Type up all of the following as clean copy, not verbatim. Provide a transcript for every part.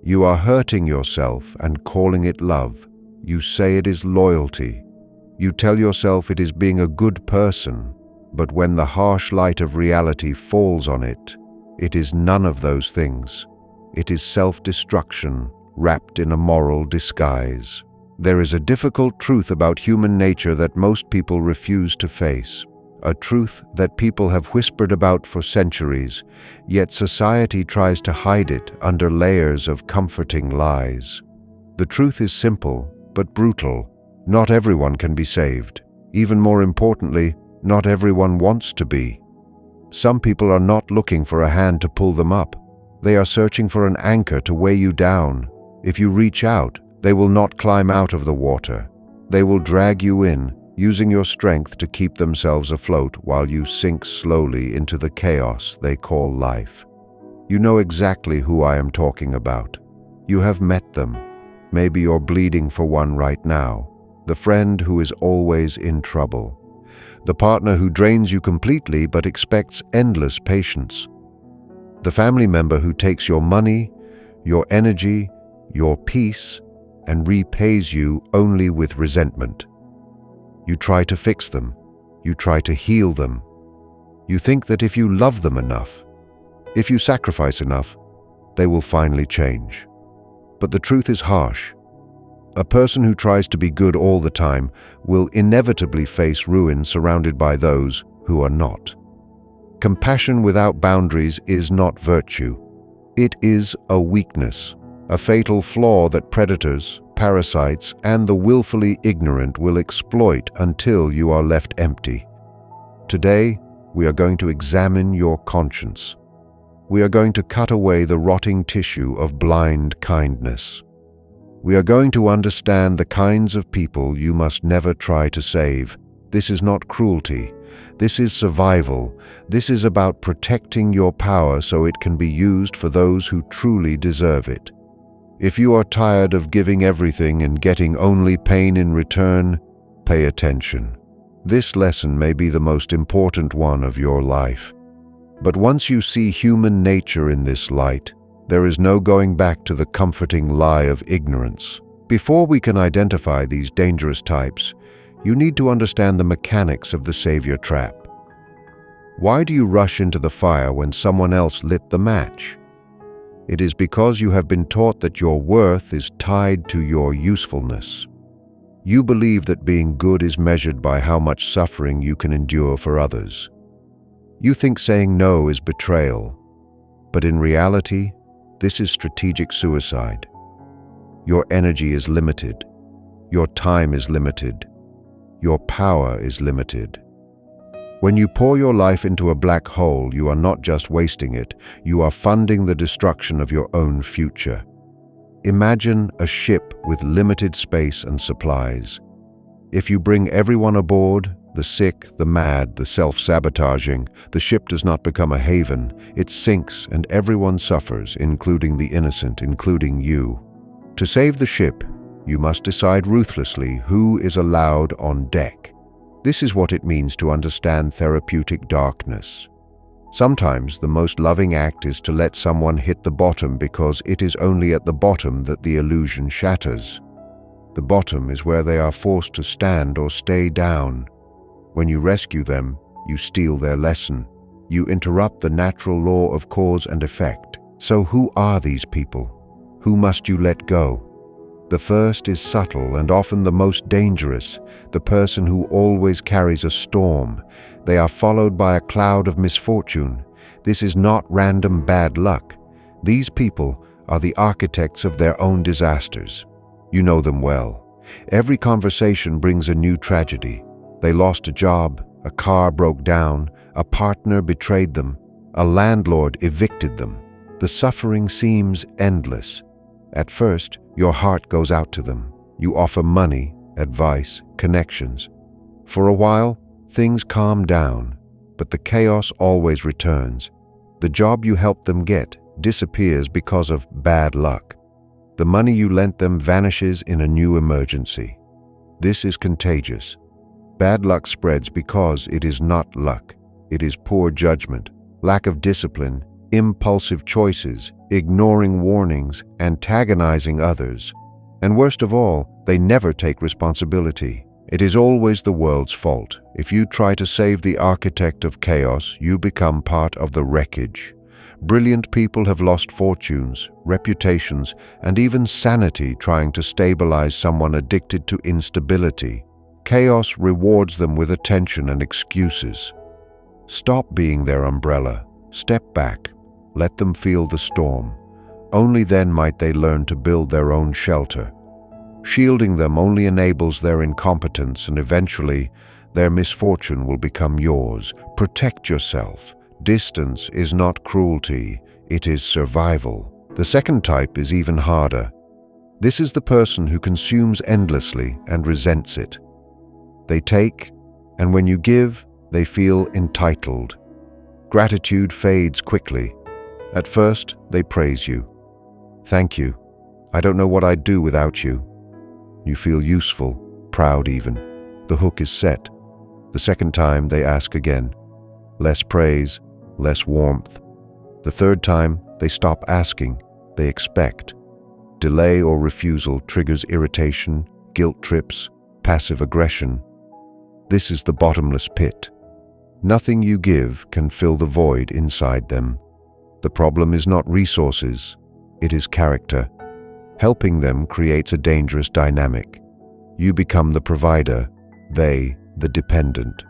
You are hurting yourself and calling it love. You say it is loyalty. You tell yourself it is being a good person, but when the harsh light of reality falls on it, it is none of those things. It is self-destruction wrapped in a moral disguise. There is a difficult truth about human nature that most people refuse to face. A truth that people have whispered about for centuries, yet society tries to hide it under layers of comforting lies. The truth is simple, but brutal. Not everyone can be saved. Even more importantly, not everyone wants to be. Some people are not looking for a hand to pull them up. They are searching for an anchor to weigh you down. If you reach out, they will not climb out of the water. They will drag you in, using your strength to keep themselves afloat while you sink slowly into the chaos they call life. You know exactly who I am talking about. You have met them. Maybe you're bleeding for one right now. The friend who is always in trouble. The partner who drains you completely but expects endless patience. The family member who takes your money, your energy, your peace, and repays you only with resentment. You try to fix them. You try to heal them. You think that if you love them enough, if you sacrifice enough, they will finally change. But the truth is harsh. A person who tries to be good all the time will inevitably face ruin surrounded by those who are not. Compassion without boundaries is not virtue. It is a weakness, a fatal flaw that predators, parasites, and the willfully ignorant will exploit until you are left empty. Today, we are going to examine your conscience. We are going to cut away the rotting tissue of blind kindness. We are going to understand the kinds of people you must never try to save. This is not cruelty. This is survival. This is about protecting your power so it can be used for those who truly deserve it. If you are tired of giving everything and getting only pain in return, pay attention. This lesson may be the most important one of your life. But once you see human nature in this light, there is no going back to the comforting lie of ignorance. Before we can identify these dangerous types, you need to understand the mechanics of the savior trap. Why do you rush into the fire when someone else lit the match? It is because you have been taught that your worth is tied to your usefulness. You believe that being good is measured by how much suffering you can endure for others. You think saying no is betrayal, but in reality, this is strategic suicide. Your energy is limited. Your time is limited. Your power is limited. When you pour your life into a black hole, you are not just wasting it, you are funding the destruction of your own future. Imagine a ship with limited space and supplies. If you bring everyone aboard, the sick, the mad, the self-sabotaging, the ship does not become a haven. It sinks and everyone suffers, including the innocent, including you. To save the ship, you must decide ruthlessly who is allowed on deck. This is what it means to understand therapeutic darkness. Sometimes the most loving act is to let someone hit the bottom because it is only at the bottom that the illusion shatters. The bottom is where they are forced to stand or stay down. When you rescue them, you steal their lesson. You interrupt the natural law of cause and effect. So who are these people? Who must you let go? The first is subtle and often the most dangerous, the person who always carries a storm. They are followed by a cloud of misfortune. This is not random bad luck. These people are the architects of their own disasters. You know them well. Every conversation brings a new tragedy. They lost a job, a car broke down, a partner betrayed them, a landlord evicted them. The suffering seems endless. At first, your heart goes out to them. You offer money, advice, connections. For a while, things calm down, but the chaos always returns. The job you helped them get disappears because of bad luck. The money you lent them vanishes in a new emergency. This is contagious. Bad luck spreads because it is not luck. It is poor judgment, lack of discipline, impulsive choices, ignoring warnings, antagonizing others. And worst of all, they never take responsibility. It is always the world's fault. If you try to save the architect of chaos, you become part of the wreckage. Brilliant people have lost fortunes, reputations, and even sanity trying to stabilize someone addicted to instability. Chaos rewards them with attention and excuses. Stop being their umbrella. Step back. Let them feel the storm. Only then might they learn to build their own shelter. Shielding them only enables their incompetence, and eventually, their misfortune will become yours. Protect yourself. Distance is not cruelty, it is survival. The second type is even harder. This is the person who consumes endlessly and resents it. They take, and when you give, they feel entitled. Gratitude fades quickly. At first, they praise you. Thank you. I don't know what I'd do without you. You feel useful, proud even. The hook is set. The second time, they ask again. Less praise, less warmth. The third time, they stop asking. They expect. Delay or refusal triggers irritation, guilt trips, passive aggression. This is the bottomless pit. Nothing you give can fill the void inside them. The problem is not resources, it is character. Helping them creates a dangerous dynamic. You become the provider, they the dependent.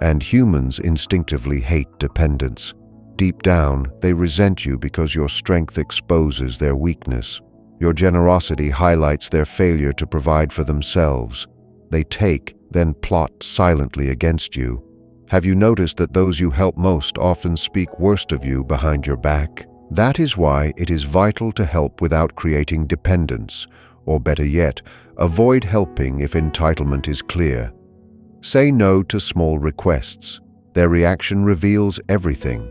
And humans instinctively hate dependence. Deep down, they resent you because your strength exposes their weakness. Your generosity highlights their failure to provide for themselves. They take, then plot silently against you. Have you noticed that those you help most often speak worst of you behind your back? That is why it is vital to help without creating dependence, or better yet, avoid helping if entitlement is clear. Say no to small requests. Their reaction reveals everything.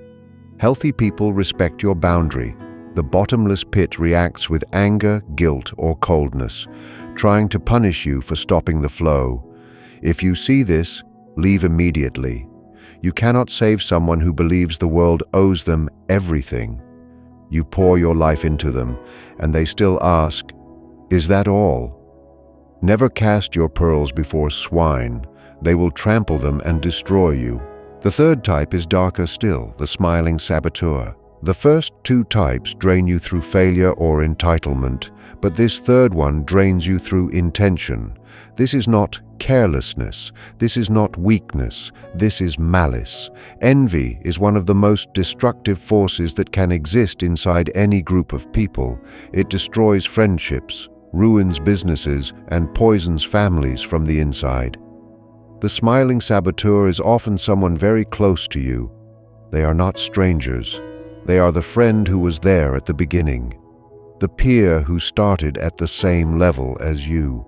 Healthy people respect your boundary. The bottomless pit reacts with anger, guilt, or coldness, trying to punish you for stopping the flow. If you see this, leave immediately. You cannot save someone who believes the world owes them everything. You pour your life into them, and they still ask, "Is that all?" Never cast your pearls before swine. They will trample them and destroy you. The third type is darker still, the smiling saboteur. The first two types drain you through failure or entitlement, but this third one drains you through intention. This is not carelessness. This is not weakness. This is malice. Envy is one of the most destructive forces that can exist inside any group of people. It destroys friendships, ruins businesses, and poisons families from the inside. The smiling saboteur is often someone very close to you. They are not strangers. They are the friend who was there at the beginning, the peer who started at the same level as you.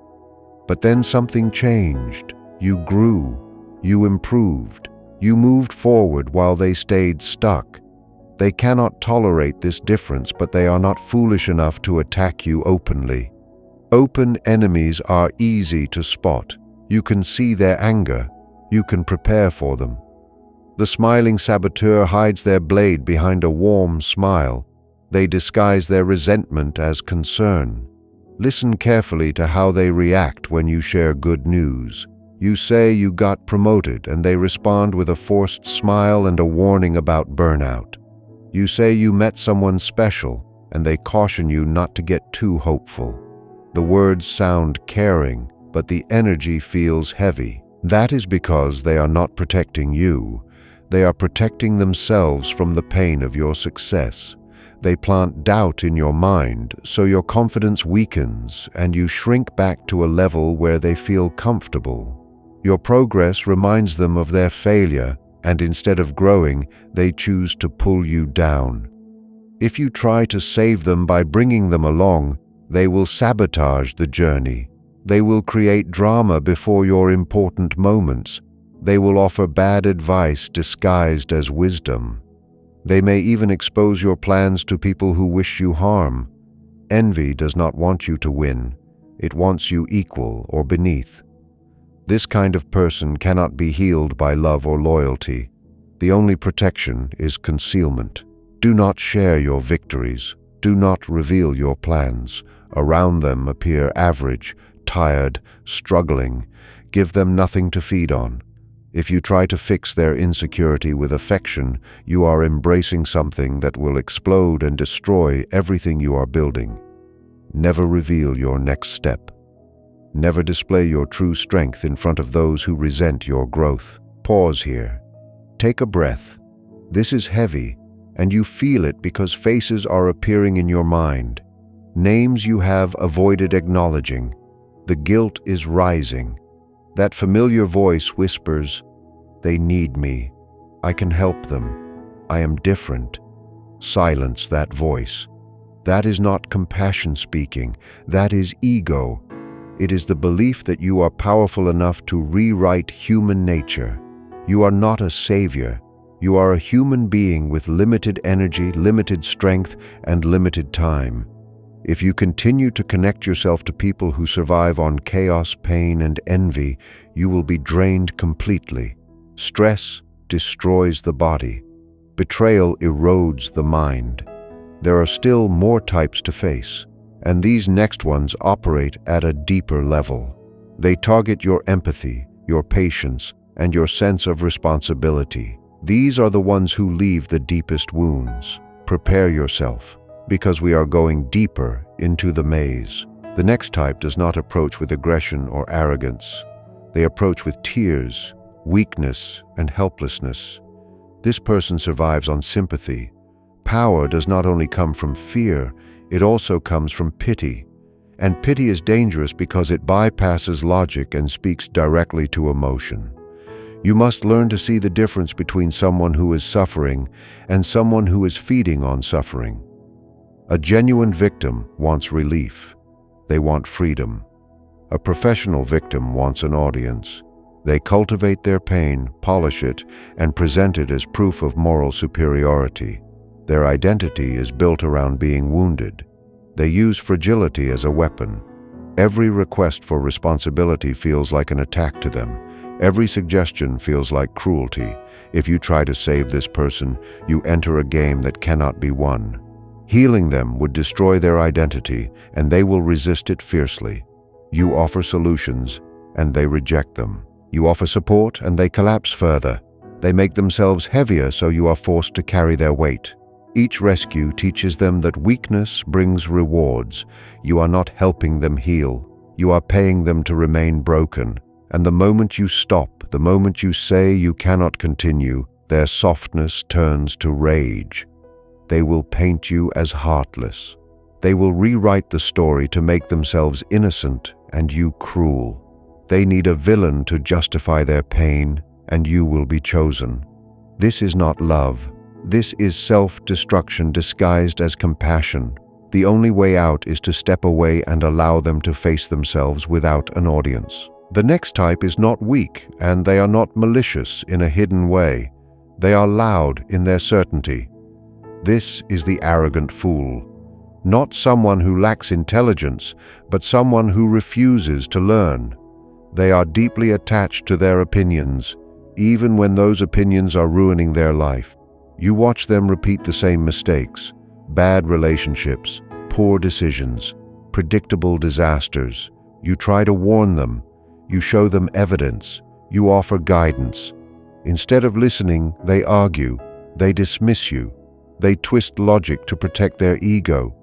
But then something changed. You grew. You improved. You moved forward while they stayed stuck. They cannot tolerate this difference, but they are not foolish enough to attack you openly. Open enemies are easy to spot. You can see their anger. You can prepare for them. The smiling saboteur hides their blade behind a warm smile. They disguise their resentment as concern. Listen carefully to how they react when you share good news. You say you got promoted, and they respond with a forced smile and a warning about burnout. You say you met someone special, and they caution you not to get too hopeful. The words sound caring, but the energy feels heavy. That is because they are not protecting you. They are protecting themselves from the pain of your success. They plant doubt in your mind, so your confidence weakens and you shrink back to a level where they feel comfortable. Your progress reminds them of their failure, and instead of growing, they choose to pull you down. If you try to save them by bringing them along, they will sabotage the journey. They will create drama before your important moments. They will offer bad advice disguised as wisdom. They may even expose your plans to people who wish you harm. Envy does not want you to win. It wants you equal or beneath. This kind of person cannot be healed by love or loyalty. The only protection is concealment. Do not share your victories. Do not reveal your plans. Around them appear average, tired, struggling. Give them nothing to feed on. If you try to fix their insecurity with affection, you are embracing something that will explode and destroy everything you are building. Never reveal your next step. Never display your true strength in front of those who resent your growth. Pause here. Take a breath. This is heavy, and you feel it because faces are appearing in your mind. Names you have avoided acknowledging. The guilt is rising. That familiar voice whispers, "They need me. I can help them. I am different." Silence that voice. That is not compassion speaking. That is ego. It is the belief that you are powerful enough to rewrite human nature. You are not a savior. You are a human being with limited energy, limited strength, and limited time. If you continue to connect yourself to people who survive on chaos, pain, and envy, you will be drained completely. Stress destroys the body. Betrayal erodes the mind. There are still more types to face, and these next ones operate at a deeper level. They target your empathy, your patience, and your sense of responsibility. These are the ones who leave the deepest wounds. Prepare yourself, because we are going deeper into the maze. The next type does not approach with aggression or arrogance. They approach with tears, weakness, and helplessness. This person survives on sympathy. Power does not only come from fear, it also comes from pity. And pity is dangerous because it bypasses logic and speaks directly to emotion. You must learn to see the difference between someone who is suffering and someone who is feeding on suffering. A genuine victim wants relief. They want freedom. A professional victim wants an audience. They cultivate their pain, polish it, and present it as proof of moral superiority. Their identity is built around being wounded. They use fragility as a weapon. Every request for responsibility feels like an attack to them. Every suggestion feels like cruelty. If you try to save this person, you enter a game that cannot be won. Healing them would destroy their identity, and they will resist it fiercely. You offer solutions, and they reject them. You offer support, and they collapse further. They make themselves heavier, so you are forced to carry their weight. Each rescue teaches them that weakness brings rewards. You are not helping them heal. You are paying them to remain broken. And the moment you stop, the moment you say you cannot continue, their softness turns to rage. They will paint you as heartless. They will rewrite the story to make themselves innocent and you cruel. They need a villain to justify their pain, and you will be chosen. This is not love. This is self-destruction disguised as compassion. The only way out is to step away and allow them to face themselves without an audience. The next type is not weak, and they are not malicious in a hidden way. They are loud in their certainty. This is the arrogant fool. Not someone who lacks intelligence, but someone who refuses to learn. They are deeply attached to their opinions, even when those opinions are ruining their life. You watch them repeat the same mistakes: bad relationships, poor decisions, predictable disasters. You try to warn them. You show them evidence. You offer guidance. Instead of listening, they argue. They dismiss you. They twist logic to protect their ego.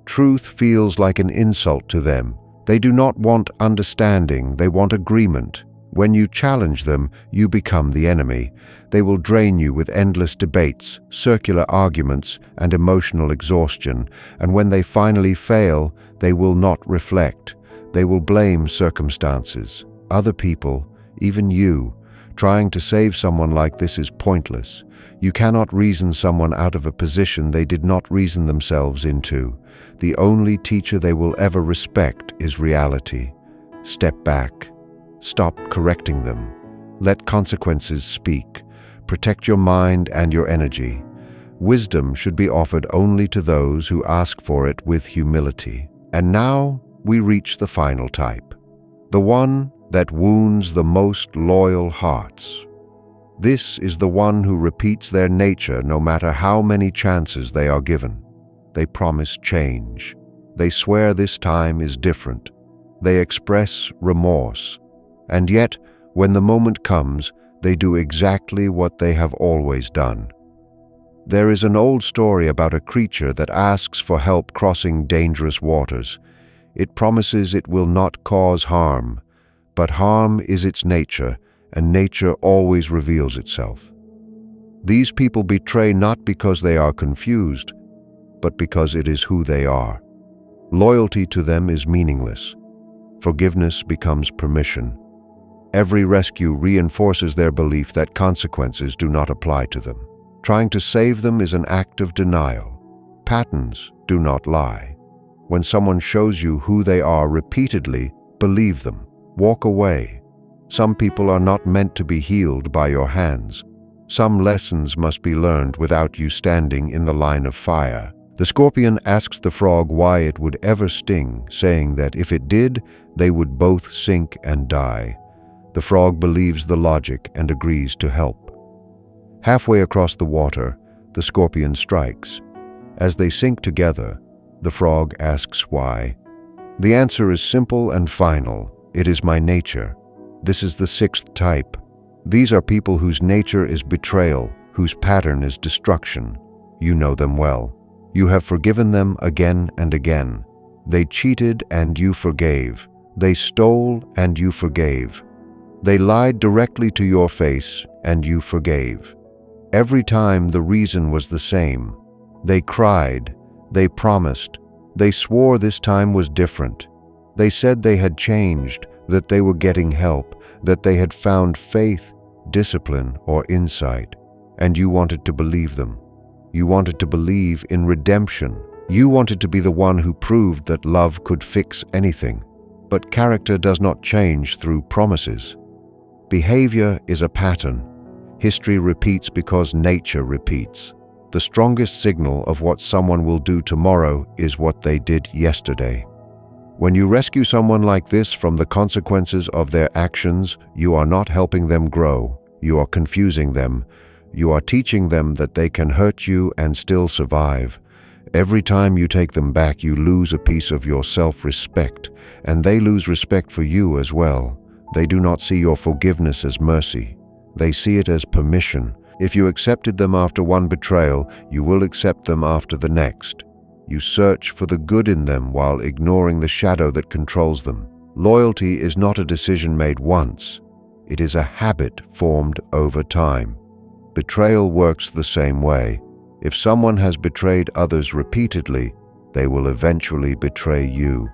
Truth feels like an insult to them. They do not want understanding, they want agreement. When you challenge them, you become the enemy. They will drain you with endless debates, circular arguments, and emotional exhaustion. And when they finally fail, they will not reflect. They will blame circumstances, other people, even you. Trying to save someone like this is pointless. You cannot reason someone out of a position they did not reason themselves into. The only teacher they will ever respect is reality. Step back. Stop correcting them. Let consequences speak. Protect your mind and your energy. Wisdom should be offered only to those who ask for it with humility. And now we reach the final type, the one that wounds the most loyal hearts. This is the one who repeats their nature no matter how many chances they are given. They promise change. They swear this time is different. They express remorse. And yet, when the moment comes, they do exactly what they have always done. There is an old story about a creature that asks for help crossing dangerous waters. It promises it will not cause harm, but harm is its nature, and nature always reveals itself. These people betray not because they are confused, but because it is who they are. Loyalty to them is meaningless. Forgiveness becomes permission. Every rescue reinforces their belief that consequences do not apply to them. Trying to save them is an act of denial. Patterns do not lie. When someone shows you who they are repeatedly, believe them. Walk away. Some people are not meant to be healed by your hands. Some lessons must be learned without you standing in the line of fire. The scorpion asks the frog why it would ever sting, saying that if it did, they would both sink and die. The frog believes the logic and agrees to help. Halfway across the water, the scorpion strikes. As they sink together, the frog asks why. The answer is simple and final. It is my nature. This is the sixth type. These are people whose nature is betrayal, whose pattern is destruction. You know them well. You have forgiven them again and again. They cheated and you forgave. They stole and you forgave. They lied directly to your face and you forgave. Every time the reason was the same. They cried, they promised, they swore this time was different. They said they had changed, that they were getting help, that they had found faith, discipline, or insight. And you wanted to believe them. You wanted to believe in redemption. You wanted to be the one who proved that love could fix anything. But character does not change through promises. Behavior is a pattern. History repeats because nature repeats. The strongest signal of what someone will do tomorrow is what they did yesterday. When you rescue someone like this from the consequences of their actions, you are not helping them grow. You are confusing them. You are teaching them that they can hurt you and still survive. Every time you take them back, you lose a piece of your self-respect, and they lose respect for you as well. They do not see your forgiveness as mercy. They see it as permission. If you accepted them after one betrayal, you will accept them after the next. You search for the good in them while ignoring the shadow that controls them. Loyalty is not a decision made once. It is a habit formed over time. Betrayal works the same way. If someone has betrayed others repeatedly, they will eventually betray you.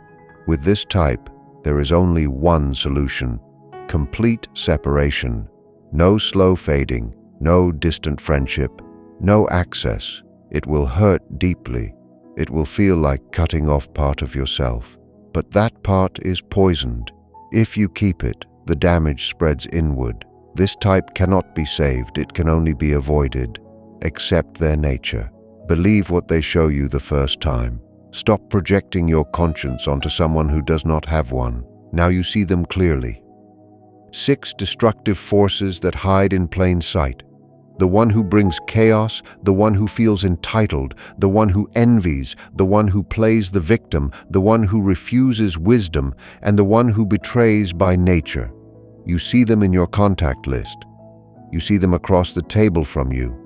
With this type, there is only one solution: complete separation. No slow fading, no distant friendship, no access. It will hurt deeply. It will feel like cutting off part of yourself. But that part is poisoned. If you keep it, the damage spreads inward. This type cannot be saved, it can only be avoided. Accept their nature. Believe what they show you the first time. Stop projecting your conscience onto someone who does not have one. Now you see them clearly. 6 destructive forces that hide in plain sight. The one who brings chaos, the one who feels entitled, the one who envies, the one who plays the victim, the one who refuses wisdom, and the one who betrays by nature. You see them in your contact list. You see them across the table from you.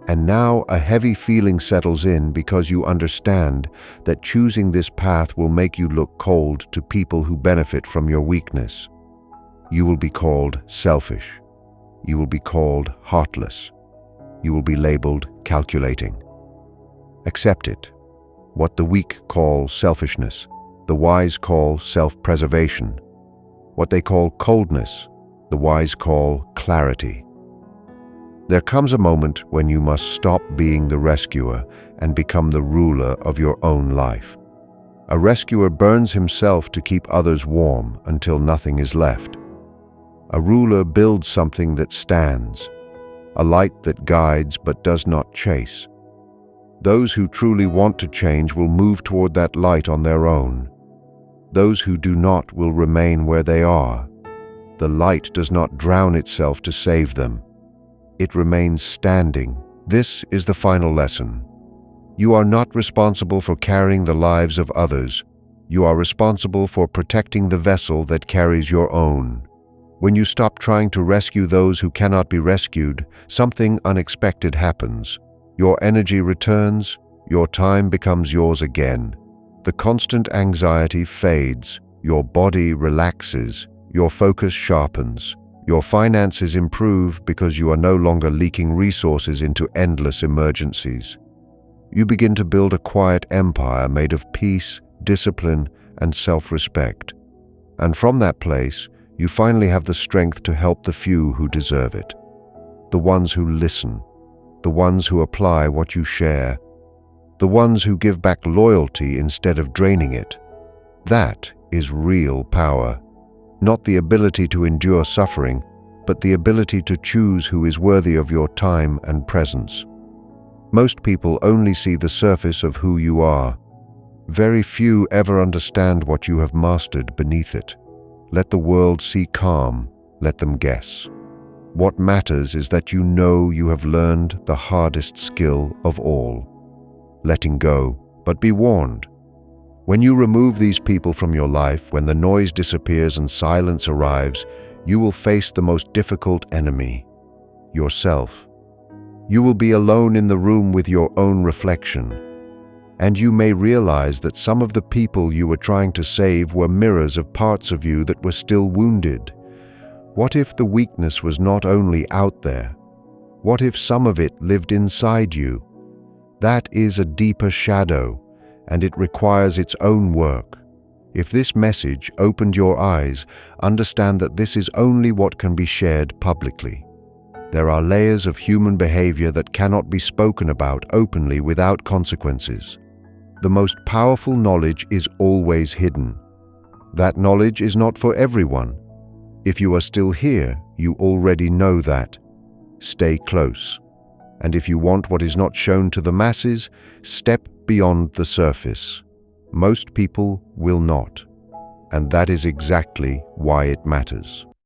And now a heavy feeling settles in because you understand that choosing this path will make you look cold to people who benefit from your weakness. You will be called selfish. You will be called heartless. You will be labeled calculating. Accept it. What the weak call selfishness, the wise call self-preservation. What they call coldness, the wise call clarity. There comes a moment when you must stop being the rescuer and become the ruler of your own life. A rescuer burns himself to keep others warm until nothing is left. A ruler builds something that stands, a light that guides but does not chase. Those who truly want to change will move toward that light on their own. Those who do not will remain where they are. The light does not drown itself to save them. it remains standing. This is the final lesson. You are not responsible for carrying the lives of others. You are responsible for protecting the vessel that carries your own. When you stop trying to rescue those who cannot be rescued, something unexpected happens. Your energy returns, your time becomes yours again. The constant anxiety fades, your body relaxes, your focus sharpens. Your finances improve because you are no longer leaking resources into endless emergencies. You begin to build a quiet empire made of peace, discipline, and self-respect. And from that place, you finally have the strength to help the few who deserve it. The ones who listen, the ones who apply what you share, the ones who give back loyalty instead of draining it. That is real power. Not the ability to endure suffering, but the ability to choose who is worthy of your time and presence. Most people only see the surface of who you are. Very few ever understand what you have mastered beneath it. Let the world see calm, let them guess. What matters is that you know you have learned the hardest skill of all. Letting go, but be warned. When you remove these people from your life, when the noise disappears and silence arrives, you will face the most difficult enemy, yourself. You will be alone in the room with your own reflection, and you may realize that some of the people you were trying to save were mirrors of parts of you that were still wounded. What if the weakness was not only out there? What if some of it lived inside you? That is a deeper shadow, and it requires its own work. If this message opened your eyes, understand that this is only what can be shared publicly. There are layers of human behavior that cannot be spoken about openly without consequences. The most powerful knowledge is always hidden. That knowledge is not for everyone. If you are still here, you already know that. Stay close. And if you want what is not shown to the masses, step beyond the surface. Most people will not. And that is exactly why it matters.